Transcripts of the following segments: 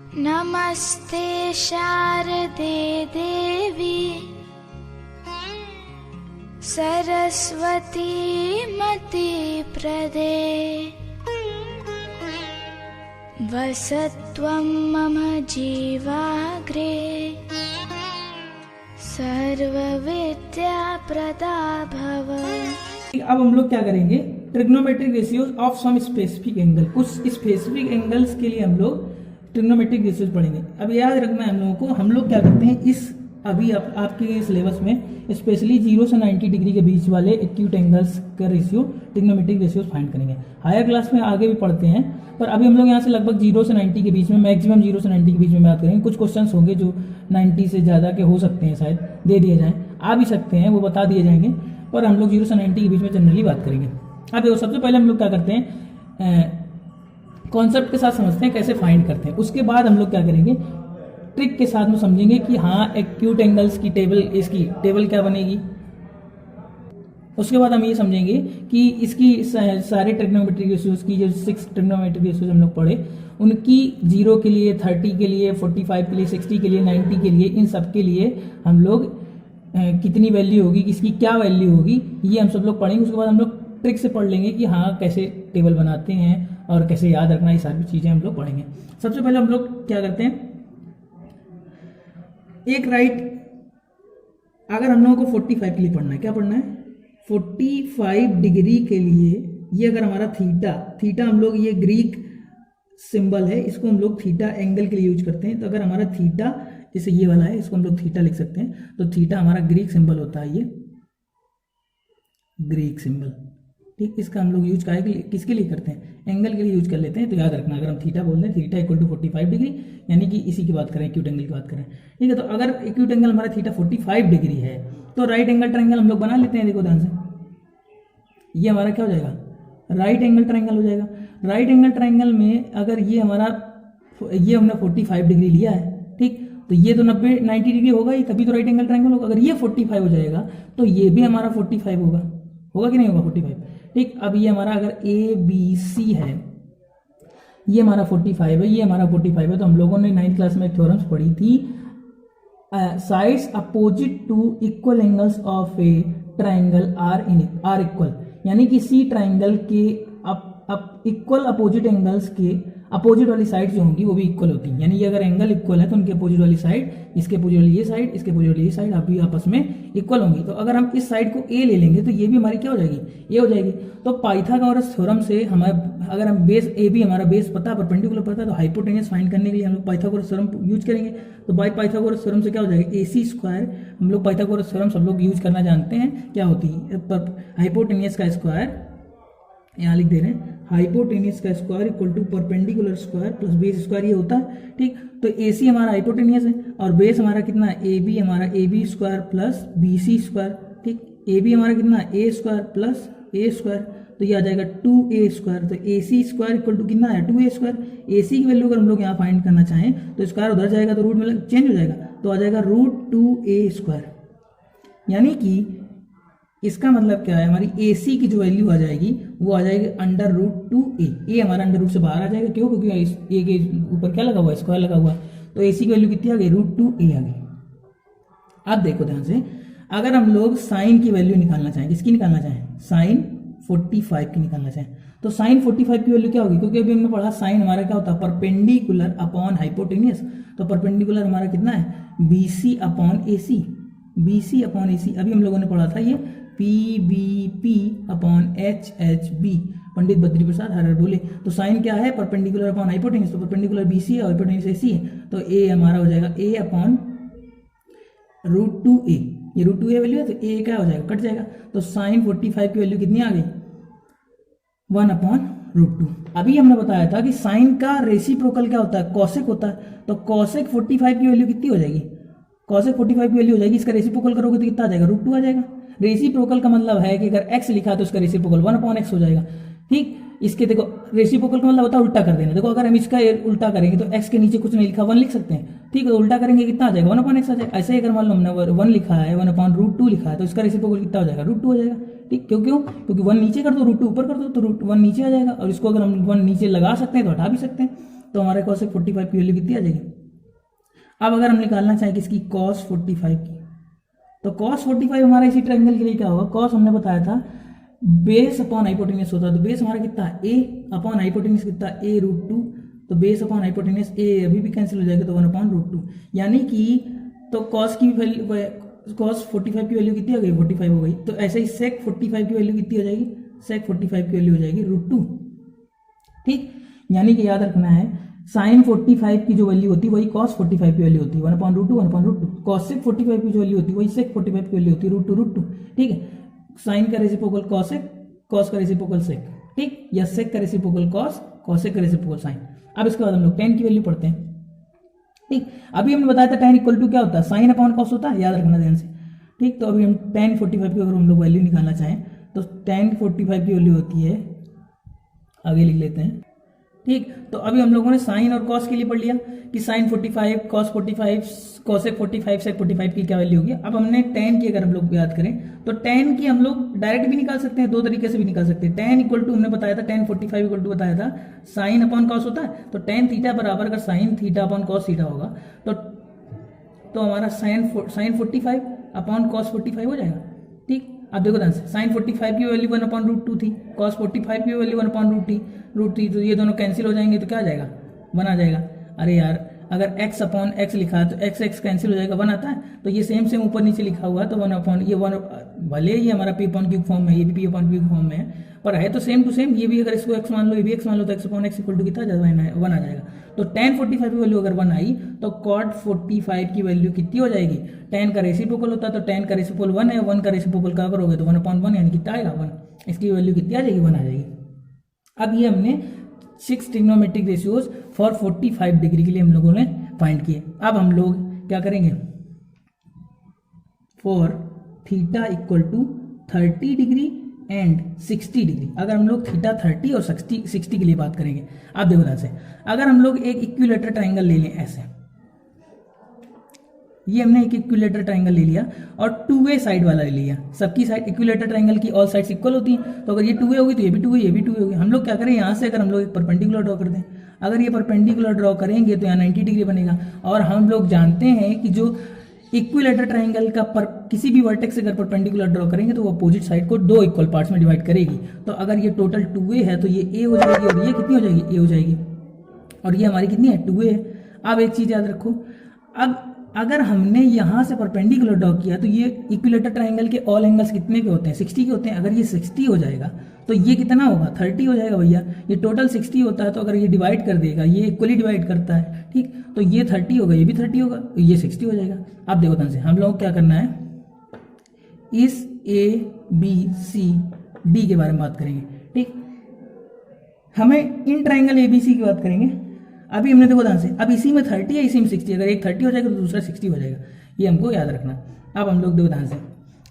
नमस्ते शारदे देवी सरस्वती मति प्रदे वसत्वं मम जीवाग्रे सर्वविद्या प्रदा भव। अब हम लोग क्या करेंगे, trigonometric ratios of some specific angle, कुछ स्पेसिफिक एंगल्स के लिए हम लोग ट्रिग्नोमेट्रिक रेशियोज पढ़ेंगे। अब याद रखना है हम लोगों को, हम लोग क्या करते हैं इस अभी आपके सिलेबस में स्पेशली 0 से 90 डिग्री के बीच वाले एक्यूट एंगल्स का रेशियो ट्रिग्नोमेट्रिक रेशियोज फाइंड करेंगे। हायर क्लास में आगे भी पढ़ते हैं, पर अभी हम लोग यहाँ से लगभग 0 से 90 के बीच में, मैक्सिमम 0 से 90 के बीच में बात करेंगे। कुछ क्वेश्चंस होंगे जो 90 से ज़्यादा के हो सकते हैं, शायद दे दिए जाएँ, आ भी सकते हैं, वो बता दिए जाएंगे, पर हम लोग 0 से 90 के बीच में जनरली बात करेंगे। अब देखो, सबसे पहले हम लोग क्या करते हैं, कॉन्सेप्ट के साथ समझते हैं कैसे फाइंड करते हैं। उसके बाद हम लोग क्या करेंगे, ट्रिक के साथ में समझेंगे कि हाँ एक्यूट एंगल्स की टेबल, इसकी टेबल क्या बनेगी। उसके बाद हम ये समझेंगे कि इसकी सारे ट्रिग्नोमेट्रिक रेशियोज की जो 6 ट्रिग्नोमेट्रिक रेशियोज हम लोग पढ़े, उनकी 0 के लिए, 30 के लिए, 45 के लिए, 60 के लिए, 90 के लिए, इन सब के लिए हम लोग कितनी वैल्यू होगी, किसकी क्या वैल्यू होगी, ये हम सब लोग पढ़ेंगे। उसके बाद हम लोग ट्रिक से पढ़ लेंगे कि हाँ कैसे टेबल बनाते हैं और कैसे याद रखना, ये सारी चीज़ें हम लोग पढ़ेंगे। सबसे पहले हम लोग क्या करते हैं, एक राइट, अगर हम लोगों को 45 के लिए पढ़ना है, क्या पढ़ना है, 45 डिग्री के लिए, ये अगर हमारा थीटा हम लोग, ये ग्रीक सिंबल है, इसको हम लोग थीटा एंगल के लिए यूज करते हैं। तो अगर हमारा थीटा जैसे ये वाला है, इसको हम लोग थीटा लिख सकते हैं। तो थीटा हमारा ग्रीक सिंबल होता है, ये ग्रीक सिंबल, ठीक। इसका हम लोग यूज किसके लिए करते हैं, एंगल के लिए यूज कर लेते हैं। तो याद रखना, अगर हम थीटा बोल रहे हैं, थीटा इक्वल टू 45 डिग्री, यानी कि इसी की बात करें, एक्यूट एंगल की बात करें, ठीक है। तो अगर एक्यूट एंगल हमारा थीटा 45 डिग्री है, तो राइट एंगल ट्रायंगल हम लोग बना लेते हैं। देखो ध्यान से, ये हमारा क्या हो जाएगा, राइट एंगल ट्रायंगल हो जाएगा। राइट एंगल ट्रायंगल में अगर ये हमारा, ये हमने 45 डिग्री लिया है, ठीक, तो ये तो 90 डिग्री होगा ही, तभी तो राइट एंगल ट्रायंगल होगा। अगर ये 45 हो जाएगा तो ये भी हमारा 45 होगा कि नहीं होगा, 45, ठीक। अब ये हमारा अगर ABC है, ये हमारा 45 है, ये हमारा 45 है, तो हम लोगों ने 9th क्लास में थ्योरम्स पढ़ी थी, sides opposite to equal angles of a triangle are equal, यानी कि सी ट्राइंगल के इक्वल अपोजिट एंगल्स के अपोजिट वाली साइड जो होंगी वो भी इक्वल होती हैं। यानी ये अगर एंगल इक्वल है तो उनके अपोजिट वाली साइड, इसके अपोजिट वाली ये साइड, इसके अपोजिट वाली ये साइड अभी आपस में इक्वल होंगी। तो अगर हम इस साइड को ए ले लेंगे तो ये भी हमारी क्या हो जाएगी, ए हो जाएगी। तो पाइथागोरस थ्योरम से हमारे, अगर हम बेस ए बी हमारा बेस पता, परपेंडिकुलर पता, तो हाइपोटेन्यूज फाइंड करने के लिए हम लोग पाइथागोरस थ्योरम यूज करेंगे। तो बाय पाइथागोरस थ्योरम से क्या हो जाएगा, AC स्क्वायर, हम लोग पाइथागोरस थ्योरम सब लोग यूज करना जानते हैं, क्या होती है, हाइपोटेन्यूज का स्क्वायर, यहाँ लिख दे रहे हैं, हाइपोटेन्यूज का square equal to perpendicular square plus base square, ये होता है, ठीक। तो AC हमारा हाइपोटेन्यूज है और बेस हमारा कितना है, AB हमारा AB square plus BC square, ठीक। AB हमारा कितना है, A square plus A square, तो ये आ जाएगा 2A स्क्वायर। तो AC स्क्वायर इक्वल टू कितना है, 2A स्क्वायर। AC की वैल्यू अगर हम लोग यहाँ फाइंड करना चाहें तो स्क्वायर उधर जाएगा तो रूट में चेंज हो जाएगा, तो आ जाएगा √2A स्क्वायर। यानी कि इसका मतलब क्या है, हमारी AC की जो वैल्यू आ जाएगी वो आ जाएगी √2A। ए हमारा अंडर रूट से बाहर आ जाएगा, क्यों, क्योंकि A के ऊपर क्या लगा हुआ है, स्क्वायर लगा हुआ है। तो AC की वैल्यू कितनी आ गई, √2A आ गई। अब देखो ध्यान से, अगर हम लोग साइन की वैल्यू निकालना चाहें, किसकी निकालना चाहें, साइन 45 की निकालना चाहें, तो साइन 45 की वैल्यू क्या होगी, क्योंकि अभी हमने पढ़ा साइन हमारा क्या होता है, परपेंडिकुलर अपॉन हाइपोटेन्यूज। तो परपेंडिकुलर हमारा कितना है, BC upon AC, BC upon AC। अभी हम लोगों ने पढ़ा था ये PBP upon HHB, Pandit Badri Prasad हर बोले। तो साइन क्या है, परपेंडिकुलर अपॉन हाइपोटेन्यूज, तो परपेंडिकुलर BC है और हाइपोटेन्यूज AC है, तो A हमारा हो जाएगा A अपॉन √2A। ये √2A वैल्यू है, तो A क्या हो जाएगा, कट जाएगा। तो साइन 45 की वैल्यू कितनी आ गई, 1 अपॉन √2। अभी हमने बताया था कि साइन का रेसिप्रोकल क्या होता है, कॉसेक होता है। तो कॉसेक 45 की वैल्यू कितनी हो जाएगी, कॉसेक 45 की वैल्यू हो जाएगी, इसका रेसिप्रोकल करोगे तो कितना आ जाएगा, √2 आ जाएगा। रेसिप्रोकल का मतलब है कि अगर x लिखा है तो उसका रेसिप्रोकल 1 अपॉन x हो जाएगा, ठीक। इसके देखो रेसिप्रोकल का मतलब होता है उल्टा कर देना। देखो अगर हम इसका उल्टा करेंगे तो x के नीचे कुछ नहीं लिखा, 1 लिख सकते हैं, ठीक है। उल्टा करेंगे कितना आ जाएगा, 1 अपॉन x आ जाएगा। ऐसे ही अगर मान लो हमने 1 लिखा है, 1 अपॉन √2 लिखा है, तो इसका रेसिप्रोकल कितना हो जाएगा, √2 हो जाएगा, ठीक। क्योंकि 1 नीचे कर दो, √2 ऊपर कर दो तो √1 नीचे आ जाएगा। और इसको अगर हम 1 नीचे लगा सकते हैं तो हटा भी सकते हैं। तो हमारे cosec 45 की वैल्यू कितनी आ जाएगी। अब अगर हम निकालना चाहें किसकी, cos 45 की, तो cos 45 हमारा इसी ट्रायंगल के लिए क्या होगा, cos हमने बताया था बेस अपॉन हाइपोटेन्यूज होता है, तो बेस हमारा कितना a अपॉन हाइपोटेन्यूज कितना a√2, तो बेस अपॉन हाइपोटेन्यूज a अभी भी कैंसिल हो जाएगा तो 1/√2, यानी कि तो cos की वैल्यू, cos 45 की वैल्यू कितनी हो गई, 45 हो गई। तो ऐसे ही sec 45 की वैल्यू कितनी हो जाएगी, sec 45 की वैल्यू हो जाएगी √2। ठीक, यानी कि याद रखना है sin 45 की जो वैल्यू होती है वही cos 45 की वैल्यू होती है 1/√2 1/√2। cosec 45 की जो वैल्यू होती है वही sec 45 की वैल्यू होती है √2। ठीक है, साइन का रेसिप्रोकल cosec, cos का रेसिप्रोकल sec, ठीक, या sec का रेसिप्रोकल cos, cosec का रेसिप्रोकल sin। अब इसके बाद हम लोग tan की वैल्यू पढ़ते हैं। ठीक, अभी हमने बताया था tan इक्वल टू क्या होता है, साइन अपॉन कॉस होता है, याद रखना ध्यान से। ठीक, तो अभी हम tan 45 की अगर हम लोग वैल्यू निकालना चाहें तो tan 45 की वैल्यू होती है, आगे लिख लेते हैं। ठीक, तो अभी हम लोगों ने साइन और कॉस के लिए पढ़ लिया कि साइन 45, कॉस 45, कॉसेक 45, सेक 45 की क्या वैल्यू होगी। अब हमने tan की अगर हम लोग याद करें तो tan की हम लोग डायरेक्ट भी निकाल सकते हैं, दो तरीके से भी निकाल सकते हैं। tan इक्वल टू हमने बताया था, tan 45 इक्वल टू बताया था साइन अपॉन कॉस होता है, तो tan थीटा बराबर अगर sine theta upon cos theta होगा तो हमारा साइन 45 अपॉन कॉस 45 हो जाएगा। ठीक, अब देखो ध्यान से, साइन 45 की वैल्यू 1/√2 थी, कॉस 45 की वैल्यू 1/√3, तो ये दोनों कैंसिल हो जाएंगे तो क्या आ जाएगा, 1 आ जाएगा। अरे यार, अगर x अपॉन x लिखा है तो x कैंसिल हो जाएगा, 1 आता है, तो ये सेम ऊपर नीचे लिखा हुआ है तो 1 अपॉन ये 1, भले ही हमारा p अपॉन क्यू फॉर्म में, ये भी p अपॉन क्यू फॉर्म में है, पर है तो सेम टू सेम। ये भी अगर इसको x मान लो, ये भी x मान लो, तो x upon x equal to कितना आ जाएगा, 1 आ जाएगा। तो tan 45 की वैल्यू अगर 1 आई तो cot 45 की वैल्यू कितनी हो जाएगी, tan का रेसिप्रोकल होता है तो tan का रेसिप्रोकल 1 है, 1 का रेसिप्रोकल क्या करोगे तो 1/1, यानी कितना आएगा 1, इसकी वैल्यू कितनी आ जाएगी, 1 आ जाएगी। अब ये हमने 6 ट्रिग्नोमेट्रिक रेशियोज फॉर 45 डिग्री के लिए हम लोगों ने फाइंड किए। अब हम लोग क्या करेंगे, for theta equal to 30 degree and 60 degree, अगर हम लोग थीटा 30 और 60 के लिए बात करेंगे। आप देखो ध्यान से, अगर हम लोग एक इक्विलेटरल ट्राइंगल ले लें ऐसे, ये हमने एक इक्विलेटरल ट्राइंगल ले लिया और 2a साइड वाला ले लिया, सबकी साइड इक्विलेटरल ट्राइंगल की ऑल साइड्स इक्वल होती हैं, तो अगर ये 2a होगी तो ये भी 2a, ये भी 2a होगी। हम लोग क्या करें, यहाँ से अगर हम लोग एक परपेंडिकुलर ड्रॉ कर दें, अगर ये परपेंडिकुलर ड्रॉ करेंगे तो यहाँ 90 डिग्री बनेगा। और हम लोग जानते हैं कि जो इक्विलेटरल ट्राइंगल का किसी भी वर्टेक्स से अगर परपेंडिकुलर ड्रॉ करेंगे तो वो अपोजिट साइड को 2 इक्वल पार्ट्स में डिवाइड करेगी। तो अगर ये टोटल 2a है तो ये a हो जाएगी और ये कितनी हो जाएगी, a हो जाएगी, और ये हमारी कितनी है, 2a है। अब एक चीज याद रखो, अब अगर हमने यहाँ से परपेंडिकुलर ड्रॉ किया तो ये इक्विलेटरल ट्राइंगल के ऑल एंगल्स कितने के होते हैं, 60 के होते हैं। अगर ये 60 हो जाएगा तो ये कितना होगा, 30 हो जाएगा भैया। ये टोटल 60 होता है, तो अगर ये डिवाइड कर देगा, ये इक्वली डिवाइड करता है, ठीक, तो ये 30 होगा, ये भी 30 होगा, तो ये 60 हो जाएगा। अब देखो ध्यान से, हम लोग क्या करना है, इस ABCD के बारे में बात करेंगे। ठीक, हमें इन ट्राइंगल ABC की बात करेंगे। अभी हमने देखो ध्यान से, अब इसी में 30 है, इसी में 60, अगर एक 30 हो जाएगा तो दूसरा 60 हो जाएगा, ये हमको याद रखना। अब हम लोग देखो ध्यान से,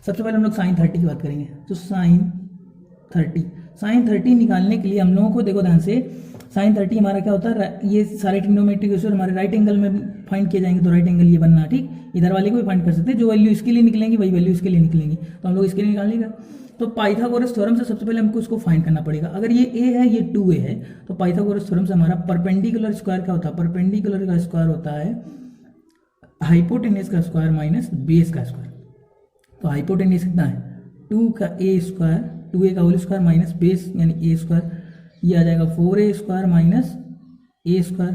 सबसे पहले हम लोग साइन 30 की बात करेंगे। तो साइन 30 निकालने के लिए हम लोगों को देखो ध्यान से, साइन 30 हमारा क्या होता है, ये सारे ट्रिग्नोमेट्रिक रेशियो हमारे राइट एंगल में फाइंड किए जाएंगे, तो राइट एंगल ये बनना, ठीक, इधर वाले को भी फाइंड कर सकते हैं, जो वैल्यू इसके लिए निकलेंगी वही वैल्यू इसके लिए निकलेंगी, तो हम लोग इसके लिए निकाल लेंगे। तो पाइथागोरस थ्योरम से सबसे पहले हमको इसको फाइंड करना पड़ेगा। अगर ये a है, ये 2a है, तो पाइथागोरस थ्योरम से हमारा परपेंडिकुलर स्क्वायर क्या होता है, परपेंडिकुलर का स्क्वायर होता है हाइपोटेन्यूज का स्क्वायर माइनस बेस का स्क्वायर। तो हाइपोटेन्यूज कितना है, 2 का a स्क्वायर, 2a का होल स्क्वायर माइनस बेस यानी a स्क्वायर, ये आ जाएगा 4a square minus a square,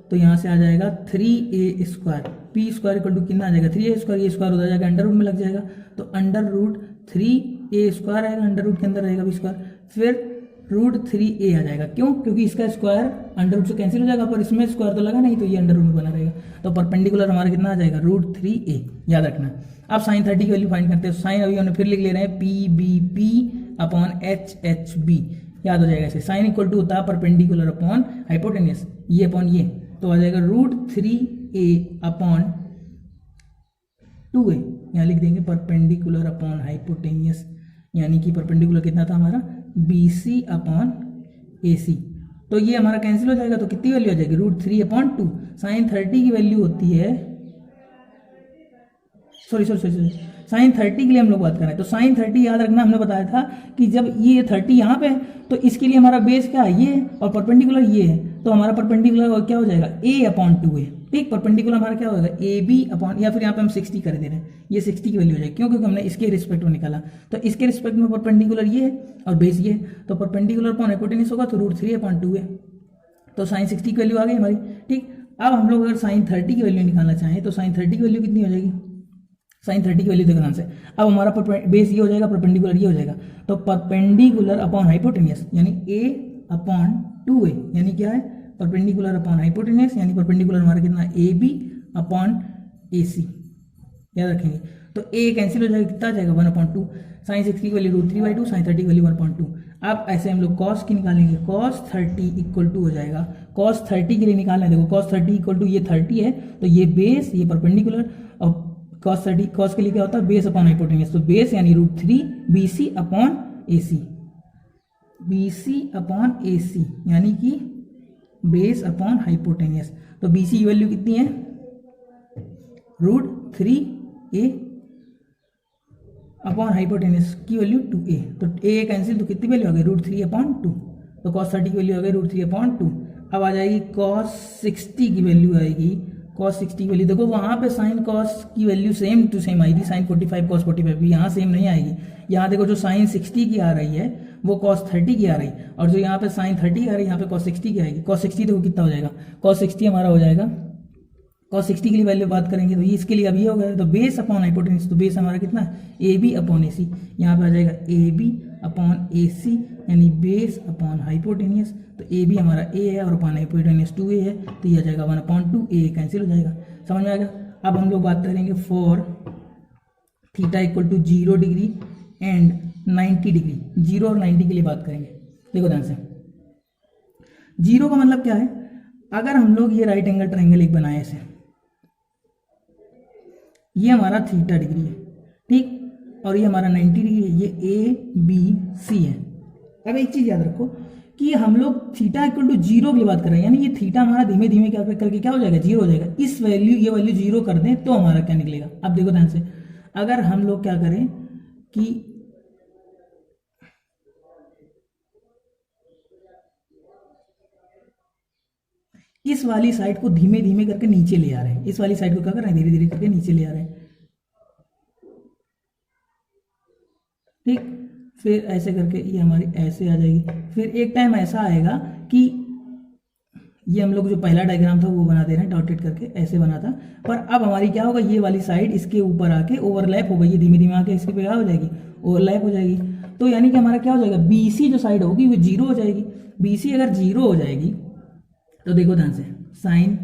तो यहाँ से आ जाएगा 3a square, p square equal to कितना आ जाएगा, 3a स्क्वायर, ये स्क्वायर हो जाएगा अंडर रूट में लग जाएगा, तो अंडर रूट 3a स्क्वायर आएगा, अंडर रूट के अंदर रहेगा b स्क्वायर, फिर रूट 3a आ जाएगा। क्यों, क्योंकि इसका स्क्वायर अंडर रूट से कैंसिल हो जाएगा, पर इसमें स्क्वायर तो लगा नहीं, तो ये अंडर रूट में बना रहेगा, तो परपेंडिकुलर हमारा कितना आ जाएगा, रूट 3a, याद रखना। अब साइन 30 की वैल्यू फाइंड करते हैं। साइन अभी हमने फिर लिख ले रहे हैं PBP अपॉन HHB, याद हो जाएगा ऐसे। साइन इक्वल टू होता है परपेंडिकुलर अपॉन हाइपोटेन्यूज, ये अपॉन ये, तो आ जाएगा रूट 3a अपॉन 2a, यहाँ लिख देंगे परपेंडिकुलर अपॉन हाइपोटेन्यूज, यानी कि परपेंडिकुलर कितना था हमारा, BC अपॉन AC, तो ये हमारा कैंसिल हो जाएगा, तो कितनी वैल्यू आ जाएगी, रूट 3 अपॉन 2। साइन 30 की वैल्यू होती है, सॉरी साइन 30 के लिए हम लोग बात कर रहे हैं। तो साइन 30 याद रखना, हमने बताया था कि जब ये 30 यहाँ पे है तो इसके लिए हमारा बेस क्या है, ये है, और परपेंडिकुलर ये है, तो हमारा परपेंडिकुलर क्या हो जाएगा, a/2 है। ठीक, परपेंडिकुलर हमारा क्या होगा, ab/, या फिर यहाँ पे हम 60 कर दे रहे हैं, ये 60 की वैल्यू हो जाएगी, क्यों, क्योंकि हमने इसके रिस्पेक्ट में निकाला। तो इसके रिस्पेक्ट में परपेंडिकुलर ये है और बेस ये है, तो परपेंडिकुलर अपॉन हाइपोटेन्यूज होगा तो √3/2 है। तो साइन 60 की वैल्यू आ गई हमारी। ठीक, अब हम लोग अगर साइन 30 की वैल्यू निकालना चाहें तो साइन 30 की वैल्यू कितनी हो जाएगी, साइन 30 की वैल्यू देखो ध्यान से। अब हमारा बेस ये हो जाएगा, परपेंडिकुलर ये हो जाएगा, तो परपेंडिकुलर अपॉन हाइपोटेन्यूज यानी a/2a, यानी क्या है, परपेंडिकुलर अपॉन हाइपोटेन्यूज, यानी परपेंडिकुलर हमारा कितना, ab/AC, याद रखेंगे। तो a कैंसिल हो जाएगा, कितना आ जाएगा 1/2, साइन 60 की वैल्यू √3/2, साइन 30 की वैल्यू 1/2। अब ऐसे हम लोग कॉस की निकालेंगे, कॉस 30 = हो जाएगा, कॉस 30 के लिए निकालना है, देखो कॉस 30 = ये 30 है, तो ये बेस, ये परपेंडिकुलर, और कॉस 30 कॉस के लिए क्या होता है, बेस अपॉन हाइपोटेन्यूज, तो बेस यानी √3 BC/AC, BC/AC, यानी कि बेस अपॉन हाइपोटेन्यूज। तो BC की वैल्यू कितनी है, √3a अपॉन हाइपोटेन्यूज की वैल्यू 2a, तो a कैंसिल, तो कितनी वैल्यू आ गई, √3/2, तो cos 30 की वैल्यू आ गई √3/2। अब आ जाएगी cos 60 की वैल्यू आएगी, cos 60 की वैल्यू देखो, वहाँ पे साइन cos की वैल्यू सेम टू सेम आई थी, साइन 45 cos 45, यहाँ सेम नहीं आएगी। यहाँ देखो जो साइन 60 की आ रही है वो cos 30 की आ रही है, और जो यहाँ पे साइन 30 की आ रही है यहाँ पे cos 60 की आएगी। cos 60 देखो कितना हो जाएगा, cos 60 हमारा हो जाएगा, cos 60 के लिए वैल्यू बात करेंगे तो इसके लिए अब ये हो गया, तो बेस अपॉन हाइपोटेन्यूज, तो बेस हमारा कितना है, AB/AC, यहाँ पे आ जाएगा AB/AC, यानी बेस अपॉन हाइपोटेन्यूज। तो AB हमारा A है और अपॉन हाइपोटेन्यूज 2a है, तो ये आ जाएगा 1/2, A कैंसिल हो जाएगा, समझ में आ गया। अब हम लोग बात करेंगे फॉर θ = 0 डिग्री एंड 90 डिग्री, 0 और 90 के लिए बात करेंगे। देखो ध्यान से, 0 का मतलब क्या है, अगर हम लोग ये राइट एंगल ट्रायंगल एक बनाए ऐसे, ये हमारा θ डिग्री है, ठीक, और ये हमारा 90 डिग्री है, ये ABC है। अब एक चीज याद रखो कि हम लोग θ = 0 की बात कर रहे हैं, यानी ये थीटा हमारा धीमे धीमे क्या करके क्या हो जाएगा, 0 हो जाएगा। इस वैल्यू, ये वैल्यू 0 कर दें तो हमारा क्या निकलेगा। अब देखो ध्यान से, अगर हम लोग क्या करें कि इस वाली साइड को धीमे धीमे करके नीचे ले आ रहे हैं, इस वाली साइड को क्या कर रहे हैं, धीरे धीरे करके नीचे ले आ रहे हैं, ठीक, फिर ऐसे करके ये हमारी ऐसे आ जाएगी। फिर एक टाइम ऐसा आएगा कि ये हम लोग जो पहला डायग्राम था वो बना दे रहे हैं डॉटेड करके, ऐसे बना था, पर अब हमारी क्या होगा, ये वाली साइड इसके ऊपर आके ओवरलैप हो गई, ये धीमे धीमे आके इसके पे क्या हो जाएगी, ओवरलैप हो जाएगी। तो यानी कि हमारा क्या हो जाएगा, BC जो साइड होगी वो 0 हो जाएगी। BC अगर 0 हो जाएगी तो देखो ध्यान से, साइन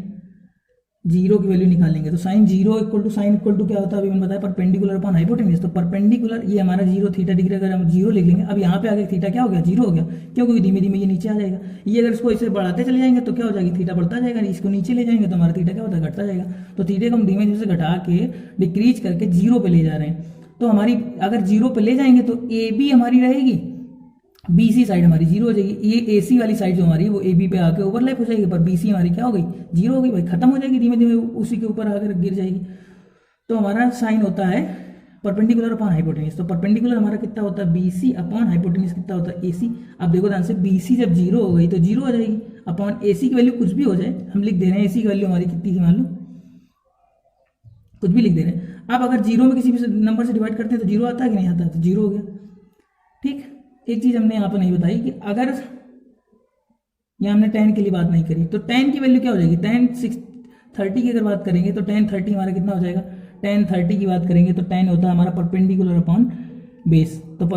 0 की वैल्यू निकालेंगे, तो साइन 0 = साइन = क्या होता है, अभी मैंने बताया परपेंडिकुलर अपॉन हाइपोटेन्यूज। तो परपेंडिकुलर ये हमारा 0 θ डिग्री, अगर हम 0 लिख लेंगे, अब यहाँ पे आगे थीटा क्या हो गया, 0 हो गया, क्यों, क्योंकि धीमे धीमे ये नीचे आ जाएगा। ये अगर इसको इसे बढ़ाते चले जाएंगे तो क्या हो जाएगी, थीटा बढ़ता जाएगा, इसको नीचे ले जाएंगे तो हमारा थीटा क्या होता है, घटता जाएगा। तो थीटे को हम धीमे धीमे से घटा के डिक्रीज करके 0 पे ले जा रहे हैं। तो हमारी अगर 0 पे ले जाएंगे तो AB हमारी रहेगी, BC साइड हमारी 0 हो जाएगी, ये AC वाली साइड जो हमारी है वो AB पे आके ओवरलैप हो जाएगी, पर BC हमारी क्या हो गई, 0 हो गई भाई, खत्म हो जाएगी, धीमे धीमे उसी के ऊपर आकर गिर जाएगी। तो हमारा साइन होता है परपेंडिकुलर अपॉन हाइपोटेन्यूज। तो परपेंडिकुलर हमारा कितना होता है, BC अपॉन हाइपोटेन्यूज कितना होता है, AC। अब देखो ध्यान से, BC जब 0 हो गई तो 0 हो जाएगी, अपॉन AC की वैल्यू कुछ भी हो जाए, हम लिख दे रहे हैं AC की वैल्यू हमारी कितनी थी, मान लो कुछ भी लिख दे रहे हैं। अब अगर 0 में किसी भी नंबर से डिवाइड करते हैं तो 0 आता है कि नहीं आता, तो 0 हो गया, ठीक। एक चीज हमने यहाँ पर नहीं बताई कि अगर यहाँ हमने tan के लिए बात नहीं करी, तो tan की वैल्यू क्या हो जाएगी, tan 30 की अगर बात करेंगे तो tan 30 हमारा कितना हो जाएगा, tan 30 की बात करेंगे तो tan होता है हमारा परपेंडिकुलर अपॉन बेस। तो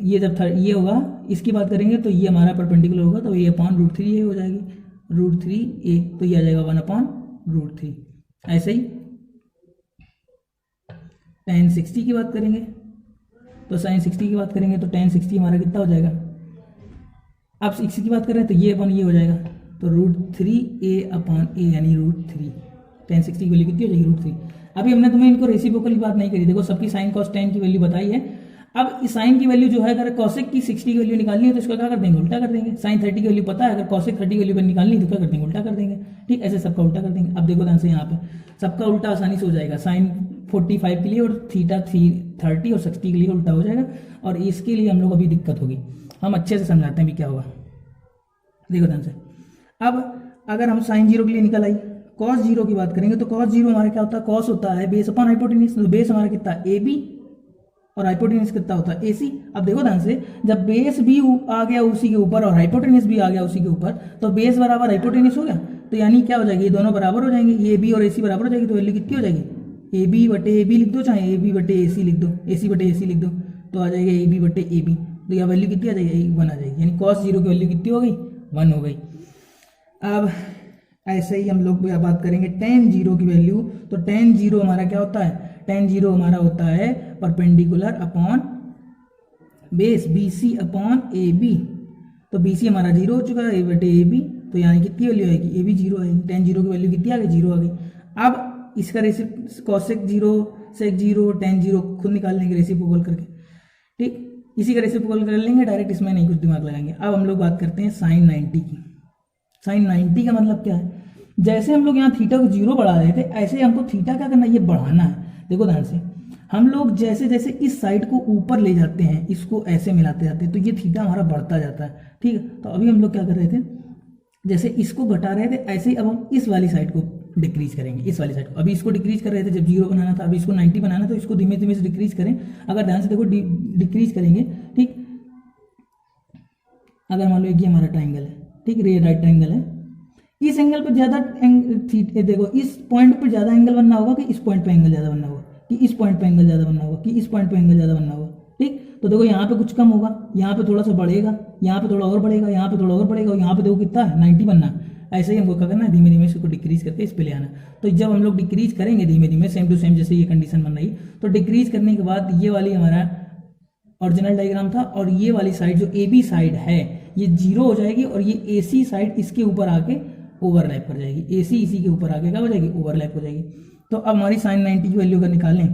ये जब ये होगा, इसकी बात करेंगे तो ये हमारा परपेंडिकुलर होगा, तो ये अपॉन √3a हो जाएगी, √3a, तो ये आ जाएगा 1/√3। ऐसे ही tan 60 की बात करेंगे तो sin 60 की बात करेंगे तो tan 60 हमारा कितना हो जाएगा, अब 60 की बात कर रहे हैं तो ये अपन ये हो जाएगा, तो √3a/a यानी √3, tan 60 की वैल्यू कितनी हो जाएगी, √3। अभी हमने तुम्हें इनको रेसिप्रोकल की बात नहीं करी, देखो सबकी साइन कॉस tan की वैल्यू बताई है। अब इस साइन की वैल्यू जो है अगर कॉसेक की 60 की वैल्यू निकालनी है तो इसका क्या कर देंगे, उल्टा कर देंगे। साइन 30 की वैल्यू पता है, अगर कॉसेक 30 की वैल्यू निकालनी है तो क्या कर देंगे, उल्टा कर देंगे। ठीक, ऐसे सबका उल्टा कर देंगे। अब देखो ध्यान से यहाँ पे सबका उल्टा आसानी से हो जाएगा। साइन 45 के लिए और थीटा 30 और 60 के लिए उल्टा हो जाएगा, और इसके लिए हम लोग अभी दिक्कत होगी। हम अच्छे से समझाते हैं भी क्या होगा, देखो ध्यान से। अब अगर हम साइन 0 के लिए निकल आई, कॉस 0 की बात करेंगे तो कॉस 0 हमारा क्या होता है, कॉस होता है बेस अपॉन हाइपोटेन्यूज। तो बेस हमारा कितना ए बी और हाइपोटेन्यूज कितना होता है ए सी। अब देखो ध्यान से, जब बेस भी आ गया उसी के ऊपर और हाइपोटेन्यूज भी आ गया उसी के ऊपर, तो बेस बराबर हाइपोटेन्यूज हो गया, तो यानी क्या हो जाएगी, ये दोनों बराबर हो जाएंगे, ये बी और ए सी बराबर हो जाएगी। तो वैल्यू कितनी हो जाएगी, ए बी बटे ए बी लिख दो, चाहे ए बी बटे ए सी लिख दो, ए सी बटे ए सी लिख दो, तो आ जाएगा ए बी बटे ए बी। तो यह वैल्यू कितनी आ जाएगी, 1 आ जाएगी, यानी कॉस 0 की वैल्यू कितनी हो गई, 1 हो गई। अब ऐसे ही हम लोग बात करेंगे tan 0 की वैल्यू। तो tan 0 हमारा क्या होता है, tan 0 हमारा होता है perpendicular upon base BC upon AB। तो BC हमारा 0 हो चुका है, A बटे AB, तो यानी कितनी वैल्यू आएगी, AB 0 आएगी। tan 0 की वैल्यू कितनी आ गई, 0 आ गई। अब इसका कॉसेक 0 सेक 0 tan 0 खुद निकाल लेंगे रेसिप्रोकल करके। ठीक, इसी का रेसिप्रोकल कर लेंगे डायरेक्ट, इसमें नहीं कुछ दिमाग लगाएंगे। अब हम लोग बात करते हैं साइन 90 की। साइन 90 का मतलब क्या है, जैसे हम लोग यहाँ थीटा को 0 बढ़ा रहे थे, ऐसे हमको थीटा क्या करना है, ये बढ़ाना है। देखो ध्यान से, हम लोग जैसे जैसे इस साइड को ऊपर ले जाते हैं, इसको ऐसे मिलाते जाते हैं, तो ये थीटा हमारा बढ़ता जाता है। ठीक है, तो अभी हम लोग क्या कर रहे थे, जैसे इसको घटा रहे थे, ऐसे ही अब हम इस वाली साइड को डिक्रीज करेंगे, इस वाली साइड को। अभी इसको डिक्रीज कर रहे थे जब 0 बनाना था, अभी इसको 90 बनाना, तो इसको धीमे धीमे से डिक्रीज करें। अगर ध्यान से देखो डिक्रीज करेंगे, ठीक, अगर मान लो ये हमारा ट्राइंगल है, ठीक, राइट ट्राइंगल है, इस एंगल पर ज्यादा देखो इस पॉइंट पर ज्यादा एंगल बनना होगा कि इस पॉइंट पे एंगल ज्यादा बनना होगा, कि इस पॉइंट पे एंगल ज्यादा बनना होगा, कि इस पॉइंट पे एंगल ज्यादा बनना होगा। ठीक, तो देखो यहाँ पे कुछ कम होगा, यहाँ पे थोड़ा सा बढ़ेगा, यहाँ पे थोड़ा और बढ़ेगा, यहाँ पे थोड़ा और बढ़ेगा, और यहाँ पे देखो कितना है 90 बनना। ऐसे ही हमको क्या करना है, धीमे धीमे इसको डिक्रीज करके इस पे ले आना। तो जब हम लोग डिक्रीज करेंगे धीमे धीमे सेम टू सेम, जैसे ये कंडीशन बन रही, तो डिक्रीज करने के बाद ये वाली हमारा ओरिजिनल डायग्राम था, और ये वाली साइड जो ए बी साइड है ये 0 हो जाएगी, और ये ए सी साइड इसके ऊपर आके ओवरलैप कर जाएगी, AC इसी के ऊपर आगे क्या हो जाएगी, ओवरलैप हो जाएगी। तो अब हमारी साइन 90 की वैल्यू अगर निकालें,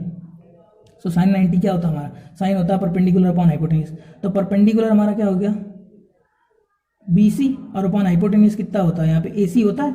तो साइन 90 क्या होता है हमारा, साइन होता है परपेंडिकुलर अपॉन हाइपोटेन्यूज। तो परपेंडिकुलर हमारा क्या हो गया, BC, और अपॉन हाइपोटेन्यूज कितना होता है, यहाँ पे AC होता है।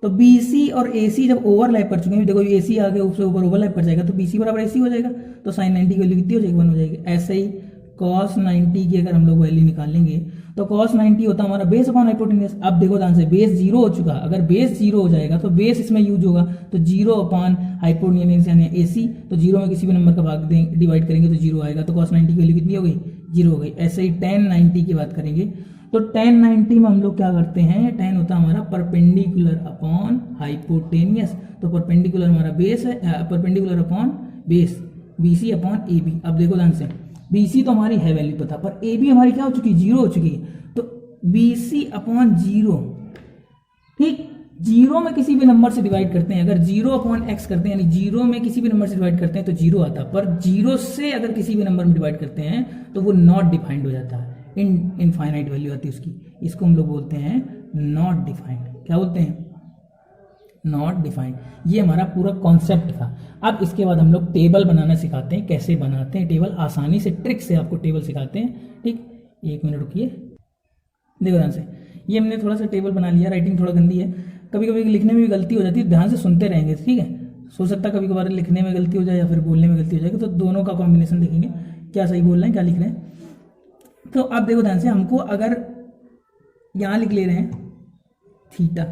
तो BC और AC जब ओवरलैप कर चुके हैं, देखो AC आगे उससे ऊपर ओवरलैप कर जाएगा, तो BC बराबर AC हो जाएगा, तो साइन 90 की वैल्यू कितनी हो जाएगी, 1 हो जाएगी। ऐसे ही cos 90 की अगर हम लोग वैल्यू निकालेंगे, तो cos 90 होता है हमारा बेस अपॉन हाइपोटेन्यूज। अब देखो ध्यान से, बेस 0 हो चुका, अगर बेस 0 हो जाएगा तो बेस इसमें यूज होगा, तो 0 अपॉन हाइपोटेन्यूज यानी AC, तो 0 में किसी भी नंबर का भाग डिवाइड करेंगे तो 0 आएगा, तो cos 90 की वैल्यू कितनी हो गई, 0 हो गई। ऐसे ही tan 90 की बात करेंगे, तो tan 90 में हम लोग क्या करते हैं, tan होता है हमारा परपेंडिकुलर अपॉन हाइपोटेन्यूज। तो परपेंडिकुलर हमारा बेस है, perpendicular upon base BC upon AB। अब देखो ध्यान से, BC तो हमारी है वैल्यू पता, पर AB हमारी क्या हो चुकी है, 0 हो चुकी है, तो BC अपॉन 0, ठीक, 0 में किसी भी नंबर से डिवाइड करते हैं, अगर 0 अपॉन x करते हैं, यानी 0 में किसी भी नंबर से डिवाइड करते हैं तो 0 आता है, पर 0 से अगर किसी भी नंबर में डिवाइड करते हैं तो वो नॉट डिफाइंड हो जाता है, इनफाइनाइट वैल्यू आती है उसकी। इसको हम लोग बोलते हैं नॉट डिफाइंड। क्या बोलते हैं, नॉट डिफाइंड। ये हमारा पूरा कॉन्सेप्ट था। अब इसके बाद हम लोग टेबल बनाना सिखाते हैं, कैसे बनाते हैं टेबल, आसानी से ट्रिक से आपको टेबल सिखाते हैं। ठीक, 1 मिनट रुकिए, देखो ध्यान से, ये हमने थोड़ा सा टेबल बना लिया, राइटिंग थोड़ा गंदी है, कभी कभी लिखने में भी गलती हो जाती है, ध्यान से सुनते रहेंगे, ठीक है। हो सकता है कभी कभार लिखने में गलती हो जाए या फिर बोलने में गलती हो जाएगी, तो दोनों का कॉम्बिनेशन देखेंगे, क्या सही बोल रहे हैं क्या लिख रहे हैं। तो अब देखो ध्यान से, हमको अगर यहाँ लिख ले रहे हैं थीटा,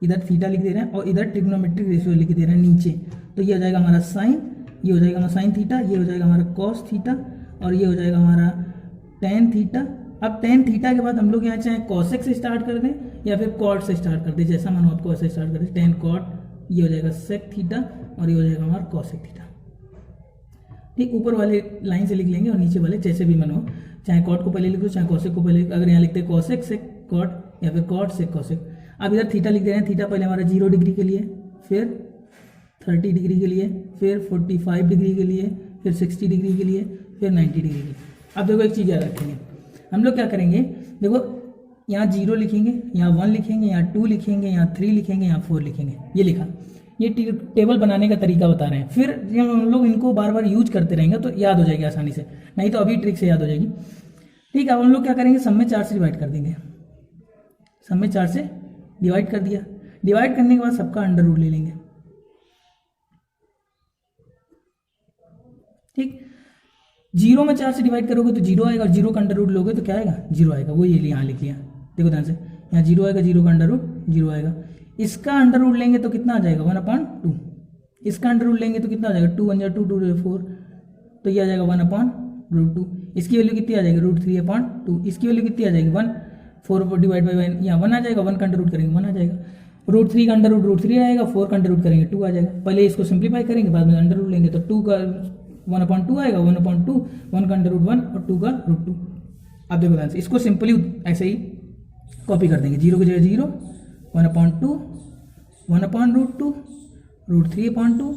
इधर थीटा लिख दे रहे हैं और इधर ट्रिग्नोमेट्रिक रेशियो लिख दे रहे हैं नीचे, तो ये हो जाएगा हमारा साइन, ये हो जाएगा हमारा साइन थीटा, ये हो जाएगा हमारा कॉस थीटा, और ये हो जाएगा हमारा टेन थीटा। अब टेन थीटा के बाद हम लोग यहाँ चाहे कॉसेक से स्टार्ट कर दें या फिर कॉट से स्टार्ट कर दें, जैसा मानो आपको ऐसे स्टार्ट कर दें, टेन कॉट, ये हो जाएगा सेक थीटा और ये हो जाएगा हमारा कॉसेक थीटा। ठीक, ऊपर वाले लाइन से लिख लेंगे और नीचे वाले जैसे भी मन हो, चाहे कॉट को पहले लिख दो चाहे कॉसेक को पहले, अगर यहाँ लिखते हैं कॉसेक सेक कॉट या फिर कॉट सेक कॉसेक। अब इधर थीटा लिख दे रहे हैं, थीटा पहले हमारा 0 डिग्री के लिए, फिर 30 डिग्री के लिए, फिर 45 डिग्री के लिए, फिर 60 डिग्री के लिए, फिर 90 डिग्री के लिए। अब देखो एक चीज़ याद रखेंगे, हम लोग क्या करेंगे, देखो यहाँ 0 लिखेंगे, यहाँ 1 लिखेंगे, यहाँ 2 लिखेंगे, यहाँ 3 लिखेंगे, यहाँ 4 लिखेंगे, ये लिखा। ये टेबल बनाने का तरीका बता रहे हैं। फिर जब हम लोग इनको बार बार यूज करते रहेंगे तो याद हो जाएगी आसानी से, नहीं तो अभी ट्रिक से याद हो जाएगी। ठीक है, अब हम लोग क्या करेंगे, सब में 4 से डिवाइड कर देंगे। सब में 4 से डिवाइड कर दिया, डिवाइड करने के बाद सबका अंडर रूट ले लेंगे। ठीक, 0 में 4 से डिवाइड करोगे तो 0 आएगा, और 0 का अंडर रूट लोगे तो क्या आएगा, 0 आएगा। वो ये यहाँ लिख लिया, देखो ध्यान से, यहाँ 0 आएगा, 0 का अंडर रूट 0 आएगा। इसका अंडर रूट लेंगे तो कितना आ जाएगा, 1/2। इसका अंडर रूट लेंगे तो कितना आ जाएगा, 2 1 2 2 4, तो ये आ जाएगा 1/√2। इसकी वैल्यू कितनी आ जाएगी, √3/2। इसकी वैल्यू कितनी आ जाएगी, 1, 4 डिवाइड बाई 1, यहाँ 1 आ जाएगा, 1 का अंडर रूट करेंगे 1 आ जाएगा। √3 का अंडर रूट √3 आएगा, 4 का अंडर रूट करेंगे 2 आ जाएगा। पहले इसको सिंप्लीफाई करेंगे, बाद में अंडर रूट लेंगे तो 2 का 1/2 आएगा, 1/2, 1 का अंडर रूट 1 और 2 का √2। अब देखो ध्यान से, इसको सिंपली ऐसे ही कॉपी कर देंगे, 0 की जगह 0, 1/2, 1/√2, √3/2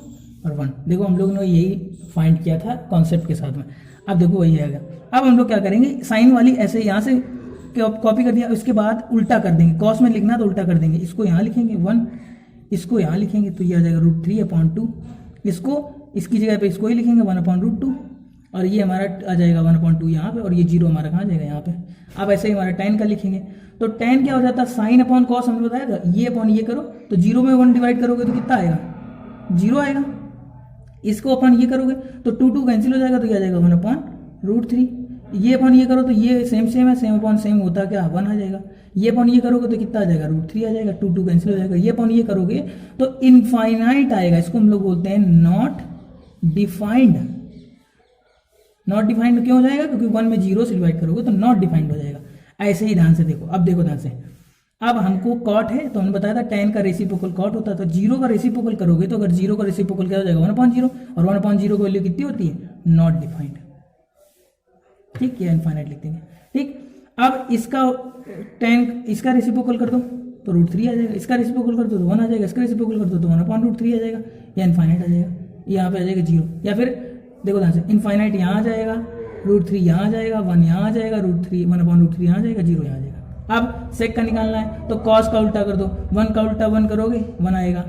और 1। देखो हम लोग ने यही फाइंड किया था कॉन्सेप्ट के साथ में। अब देखो वही आएगा। अब हम लोग क्या करेंगे, साइन वाली ऐसे यहाँ से कॉपी कर दिया, उसके बाद उल्टा कर देंगे। कॉस में लिखना तो उल्टा कर देंगे, इसको यहाँ लिखेंगे 1, इसको यहाँ लिखेंगे तो ये आ जाएगा √3/2। इसको इसकी जगह पे इसको ही लिखेंगे 1/√2, और ये हमारा आ जाएगा 1/2 यहाँ पे, और ये 0 हमारा कहाँ जाएगा, यहाँ पे। अब ऐसे ही हमारा tan का लिखेंगे, तो tan क्या हो जाता है, साइन अपॉन कॉस हमने बताया था, ये अपॉन ये करो तो 0 में 1 डिवाइड करोगे तो कितना आएगा, 0 आएगा। इसको अपॉन ये करोगे तो 2 कैंसिल हो जाएगा, तो ये आ जाएगा 1/√3। ये अपॉन ये करो तो ये सेम है, सेम अपॉन सेम होता क्या, 1 आ जाएगा। ये अपॉन ये करोगे तो कितना आ जाएगा, √3 आ जाएगा, 2 कैंसिल हो जाएगा। ये अपॉन ये करोगे तो इनफाइनाइट आएगा। इसको हम लोग बोलते हैं नॉट डिफाइंड। नॉट डिफाइंड क्यों हो जाएगा, क्योंकि 1 में 0 से डिवाइड करोगे तो नॉट डिफाइंड हो जाएगा। ऐसे ही ध्यान से देखो, अब देखो ध्यान से, अब हमको कॉट है तो हमने बताया था tan का रेसिप्रोकल कॉट होता है, तो 0 का रेसिप्रोकल करोगे तो अगर 0 का रेसिप्रोकल क्या हो जाएगा, 1/0, और 1/0 की वैल्यू कितनी होती है, नॉट डिफाइंड। ठीक, ये इनफाइनाइट लिख देंगे। ठीक, अब इसका tan इसका रेसिप्रोकल कर दो तो √3 आ जाएगा, इसका रेसिप्रोकल कर दो तो 1 आ जाएगा, इसका रेसिप्रोकल कर दो तो 1/√3 आ जाएगा, या इनफाइनाइट आ जाएगा। यहाँ पे आ जाएगा 0, या फिर देखो ध्यान से, इनफाइनाइट यहाँ आ जाएगा, √3 यहाँ आ जाएगा, 1 यहाँ आ जाएगा, √3 यहाँ आ जाएगा, 0 यहाँ आ जाएगा। अब सेक का निकालना है तो कॉस का उल्टा कर दो, 1 का उल्टा 1 करोगे 1 आएगा,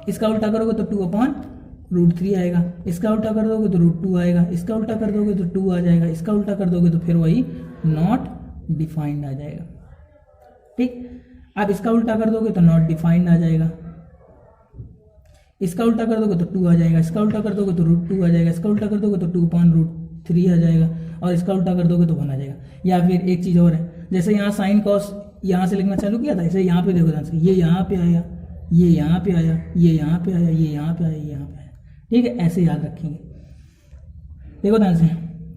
इसका उल्टा करोगे तो 2/√3 आएगा, इसका उल्टा कर दोगे तो √2 आएगा, इसका उल्टा कर दोगे तो 2 आ जाएगा, इसका उल्टा कर दोगे तो फिर वही नॉट डिफाइंड आ जाएगा। ठीक, अब इसका उल्टा कर दोगे तो नॉट डिफाइंड आ जाएगा, इसका उल्टा कर दोगे तो 2 आ जाएगा, इसका उल्टा कर दोगे तो √2 आ जाएगा, इसका उल्टा कर दोगे तो 2/√3 आ जाएगा, और इसका उल्टा कर दोगे तो 1 आ जाएगा। या फिर एक चीज़ और है, जैसे यहाँ साइन कॉस यहाँ से लिखना चालू किया था, ऐसे यहाँ पे देखो ध्यान से, ये यहाँ पे आया, ये यहाँ पे आया, ये यहाँ पे आया, ये यहाँ पे आया, ये यहाँ पे आया। ठीक है, ऐसे याद रखेंगे। देखो ध्यान से,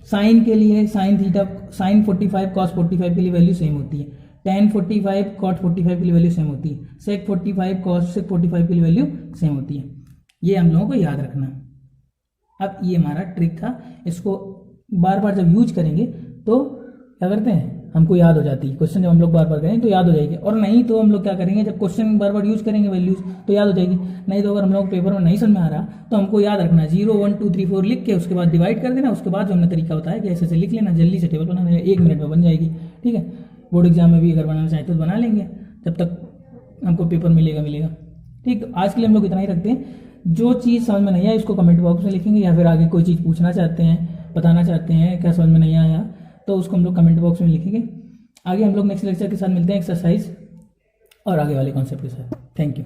साइन के लिए साइन थीटा, साइन 45 कॉस 45 के लिए वैल्यू सेम होती है, tan 45 cot 45 के लिए वैल्यू सेम होती है, sec 45 cos sec 45 के लिए वैल्यू सेम होती है। ये हम लोगों को याद रखना। अब ये हमारा ट्रिक था, इसको बार बार जब यूज करेंगे तो क्या करते हैं, हमको याद हो जाती है। क्वेश्चन जब हम लोग बार बार करेंगे तो याद हो जाएगी, और नहीं तो हम लोग क्या करेंगे, जब क्वेश्चन बार बार यूज करेंगे वैल्यूज तो याद हो जाएगी। नहीं तो अगर हम लोग पेपर में नहीं समझ में आ रहा तो हमको याद रखना 0 1 2 3 4 लिख के उसके बाद डिवाइड कर देना, उसके बाद जो हमने तरीका बताया कि ऐसे ऐसे लिख लेना, जल्दी से टेबल बनाना, 1 मिनट में बन जाएगी। ठीक है, बोर्ड एग्जाम में भी अगर बनाना चाहते तो बना लेंगे, जब तक हमको पेपर मिलेगा। ठीक, तो आज के लिए हम लोग इतना ही रखते हैं। जो चीज़ समझ में नहीं आया उसको कमेंट बॉक्स में लिखेंगे, या फिर आगे कोई चीज़ पूछना चाहते हैं, बताना चाहते हैं क्या समझ में नहीं आया तो उसको हम लोग कमेंट बॉक्स में लिखेंगे। आगे हम लोग नेक्स्ट लेक्चर के साथ मिलते हैं, एक्सरसाइज और आगे वाले कॉन्सेप्ट के साथ। Thank you.